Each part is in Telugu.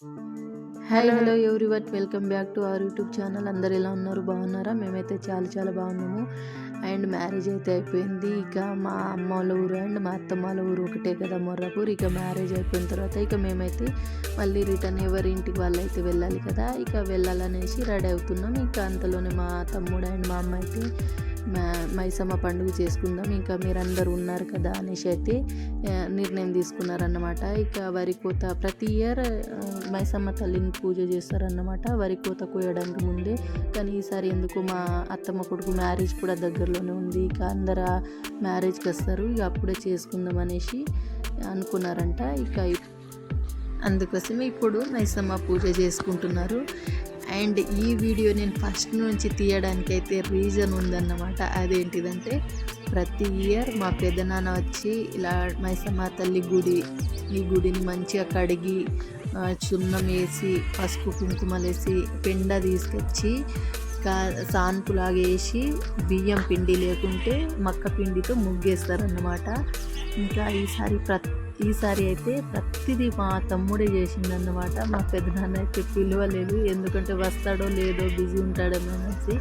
Hello everyone, welcome back to our YouTube channel. అందరు ఎలా ఉన్నారు? బాగున్నారా? మేమైతే చాలా బాగున్నాము. అండ్ మ్యారేజ్ అయితే అయిపోయింది. ఇక మా అమ్మ వాళ్ళ ఊరు అండ్ మా అత్తమ్మ వాళ్ళ ఊరు ఒకటే కదా, మొర్రపూర్. ఇక మ్యారేజ్ అయిపోయిన తర్వాత ఇక మేమైతే మళ్ళీ రిటర్న్ ఎవరి ఇంటికి వాళ్ళు అయితే వెళ్ళాలి కదా, ఇక వెళ్ళాలనేసి రెడీ అవుతున్నాం. ఇంకా అంతలోనే మా తమ్ముడు అండ్ మా అమ్మ అయితే మైసమ్మ పండుగ చేసుకుందాం, ఇంకా మీరందరూ ఉన్నారు కదా అనేసి అయితే నిర్ణయం తీసుకున్నారన్నమాట. ఇక వరి కోత ప్రతి ఇయర్ మైసమ్మ తల్లిని పూజ చేస్తారన్నమాట, వరి కోత కోయడానికి ముందే. కానీ ఈసారి ఎందుకు మా అత్తమ్మ కొడుకు మ్యారేజ్ కూడా దగ్గరలోనే ఉంది, ఇక అందరు మ్యారేజ్కి వస్తారు, ఇక అప్పుడే చేసుకుందాం అనేసి అనుకున్నారంట. ఇక అందుకోసమే ఇప్పుడు మైసమ్మ పూజ చేసుకుంటున్నారు. అండ్ ఈ వీడియో నేను ఫస్ట్ నుంచి తీయడానికి అయితే రీజన్ ఉందన్నమాట. అదేంటిదంటే, ప్రతి ఇయర్ మా పెద్దనాన్న వచ్చి ఇలా మైసమ్మ తల్లి ఈ గుడిని మంచిగా కడిగి చున్నం వేసి పసుపు కుంకుమలేసి పెండ తీసుకొచ్చి సాన్పులాగా వేసి బియ్యం పిండి లేకుంటే మక్క పిండితో ముగ్గేస్తారన్నమాట. ఇంకా ఈసారి అయితే ప్రతిదీ మా తమ్ముడే చేసిందన్నమాట. మా పెద్దనాన్న అయితే పిలవలేదు, ఎందుకంటే వస్తాడో లేదో బిజీ ఉంటాడేమో అనేసి.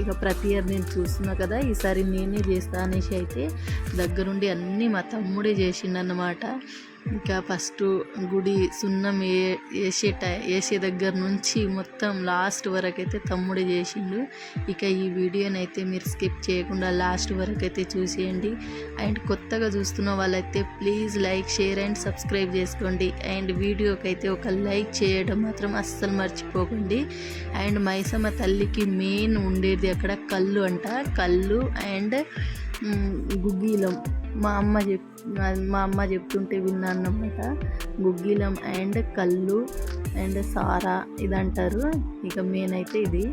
ఇక ప్రతి ఇయర్ నేను చూస్తున్నా కదా, ఈసారి నేనే చేస్తా అనేసి అయితే దగ్గరుండి అన్నీ మా తమ్ముడే చేసిండన్నమాట. ఇంకా ఫస్ట్ గుడి సున్నం వేసే దగ్గర నుంచి మొత్తం లాస్ట్ వరకు అయితే తమ్ముడే చేసిండు. ఇక ఈ వీడియోని అయితే మీరు స్కిప్ చేయకుండా లాస్ట్ వరకు అయితే చూసేయండి. అండ్ కొత్తగా చూస్తున్న వాళ్ళైతే please like, share and subscribe చేసుకోండి. అండ్ వీడియోకి అయితే ఒక లైక్ చేయడం మాత్రం అస్సలు మర్చిపోకండి. అండ్ మైసమ్మ తల్లికి మెయిన్ ఉండేది అక్కడ కళ్ళు అంట, కళ్ళు అండ్ గుగ్గిలం. మా అమ్మ చెప్తుంటే విన్నానమాట. గుగ్గిలం అండ్ కళ్ళు అండ్ సారా ఇదంటారు. ఇక మెయిన్ అయితే ఇది.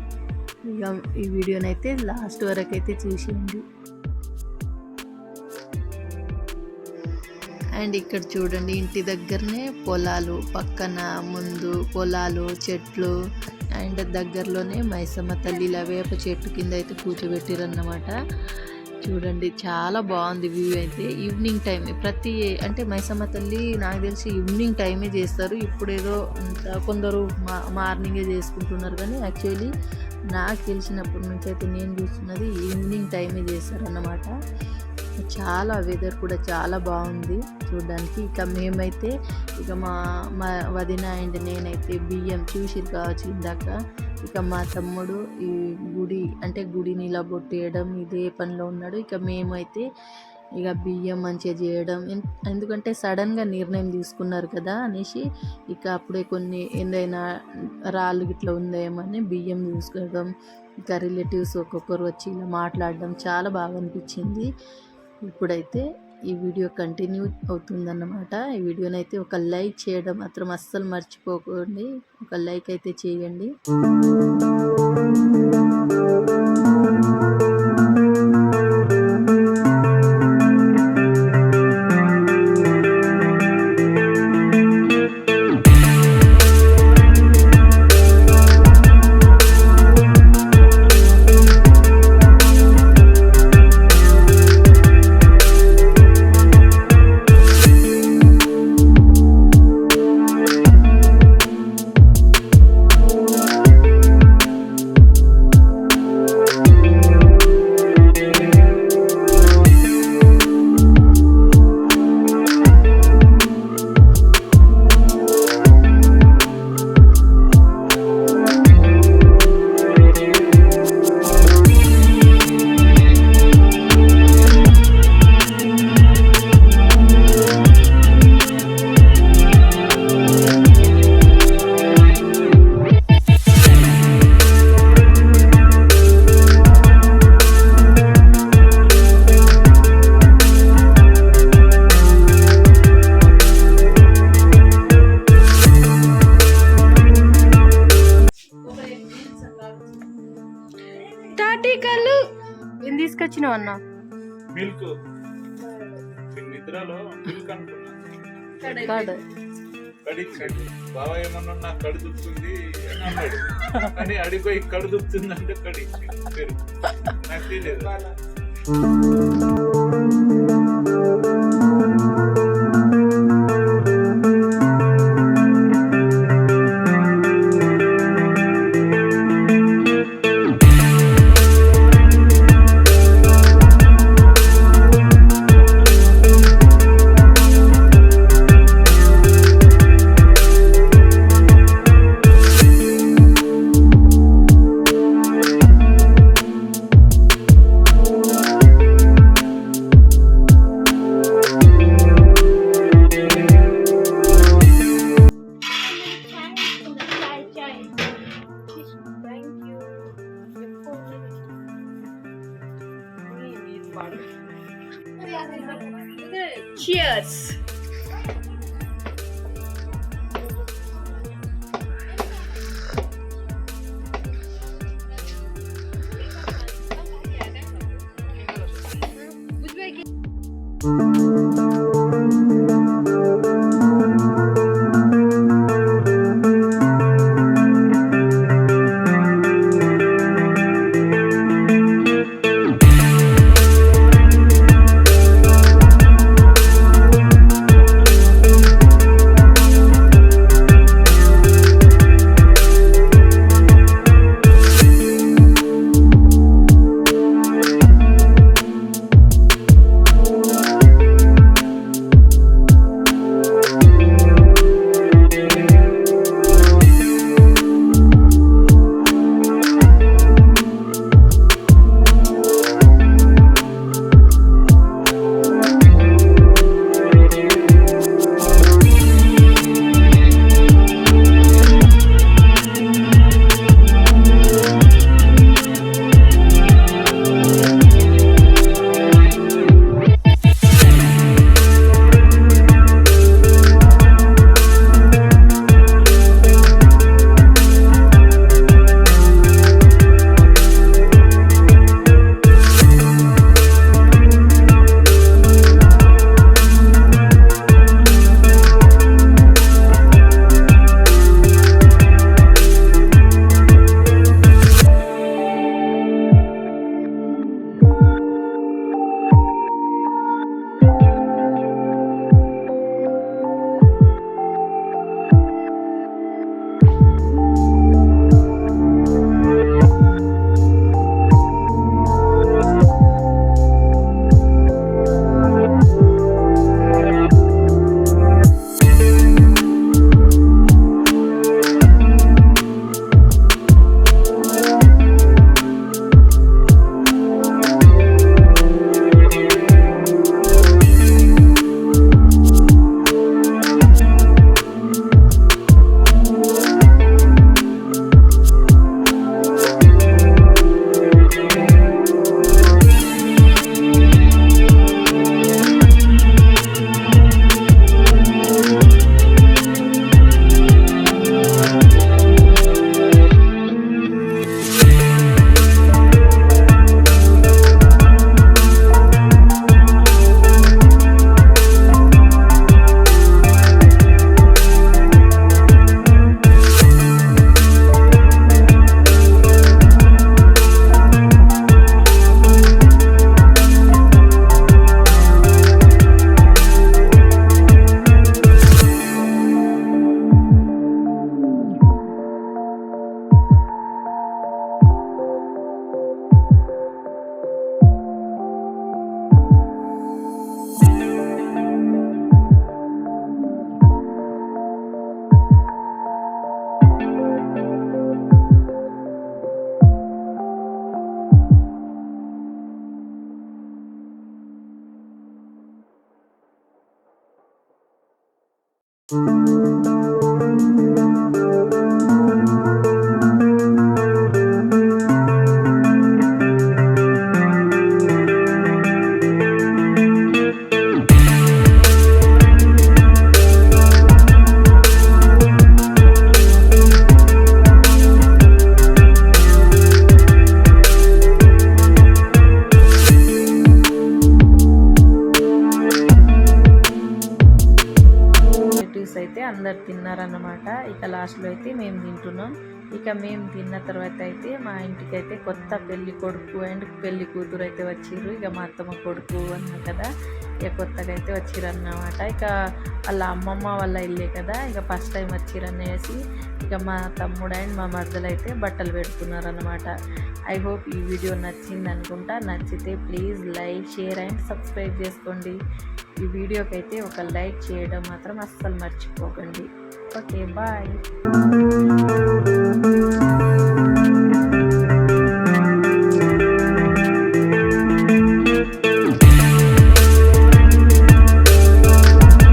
ఇక ఈ వీడియోనైతే లాస్ట్ వరకు అయితే చూసేయండి. అండ్ ఇక్కడ చూడండి, ఇంటి దగ్గరనే పొలాలు, పక్కన ముందు పొలాలు, చెట్లు, అండ్ దగ్గరలోనే మైసమ్మ తల్లి వేప చెట్టు కింద అయితే కూర్చోబెట్టిరన్నమాట. చూడండి, చాలా బాగుంది వ్యూ అయితే. ఈవినింగ్ టైం అంటే మైసమ్మ తల్లి నాకు తెలిసి ఈవినింగ్ టైమే చేస్తారు. ఇప్పుడేదో కొందరు మార్నింగే చేసుకుంటున్నారు, కానీ యాక్చువల్లీ నాకు తెలిసినప్పటి నుంచి అయితే నేను చూస్తున్నది ఈవినింగ్ టైమే చేస్తారన్నమాట. చాలా వెదర్ కూడా చాలా బాగుంది చూడడానికి. ఇక మేమైతే మా వదిన అండ్ నేనైతే బియ్యం చూసి కావచ్చు ఇందాక. ఇక మా తమ్ముడు ఈ గుడిని ఇలా బొట్టేయడం ఇదే పనిలో ఉన్నాడు. ఇక మేమైతే ఇక బియ్యం మంచిగా చేయడం, ఎందుకంటే సడన్గా నిర్ణయం తీసుకున్నారు కదా అనేసి. ఇక అప్పుడే కొన్ని ఏదైనా రాళ్ళు గిట్లా ఉందేమని బియ్యం చూసుకోవడం, ఇక రిలేటివ్స్ ఒక్కొక్కరు వచ్చి ఇలా మాట్లాడడం చాలా బాగా అనిపించింది. ఇప్పుడైతే ఈ వీడియో కంటిన్యూ అవుతుందన్నమాట. ఈ వీడియోనైతే ఒక లైక్ చేయడం మాత్రం అస్సలు మర్చిపోకండి. ఒక లైక్ అయితే చేయండి. తాటికల్లు ఏం తీసుకొచ్చినావు అన్న? మిల్క్ నిద్రలో మిల్క్ అనుకున్నా. బాబా ఏమన్నా నాకు కడు దుక్కుతుంది అని అన్నాడు, కానీ అడిగిపోయి కడు దుక్కుతుంది అంటే కడి పేరు నాకు తెలియదు. Cheers. అయితే అందరు తిన్నారన్నమాట. ఇక లాస్ట్లో అయితే మేము తింటున్నాం. ఇక మేము తిన్న తర్వాత అయితే మా ఇంటికి అయితే కొత్త పెళ్లి కొడుకు అండ్ పెళ్లి కూతురు అయితే వచ్చిర్రు. ఇక మా అత్తమ్మ కొడుకు అన్నా కదా, ఇక కొత్తగా అయితే వచ్చిర్రు అన్నమాట. ఇక వాళ్ళ అమ్మమ్మ వాళ్ళ ఇల్లే కదా, ఇక ఫస్ట్ టైం వచ్చిర్రు అనేసి ఇక మా తమ్ముడు అండ్ మా మరదలు అయితే బట్టలు పెడుతున్నారు అన్నమాట. ఐ హోప్ ఈ వీడియో నచ్చింది అనుకుంటా. నచ్చితే please like, share and subscribe చేసుకోండి. ఈ వీడియోకి అయితే ఒక లైక్ చేయడం మాత్రం అస్సలు మర్చిపోకండి. Okay, bye.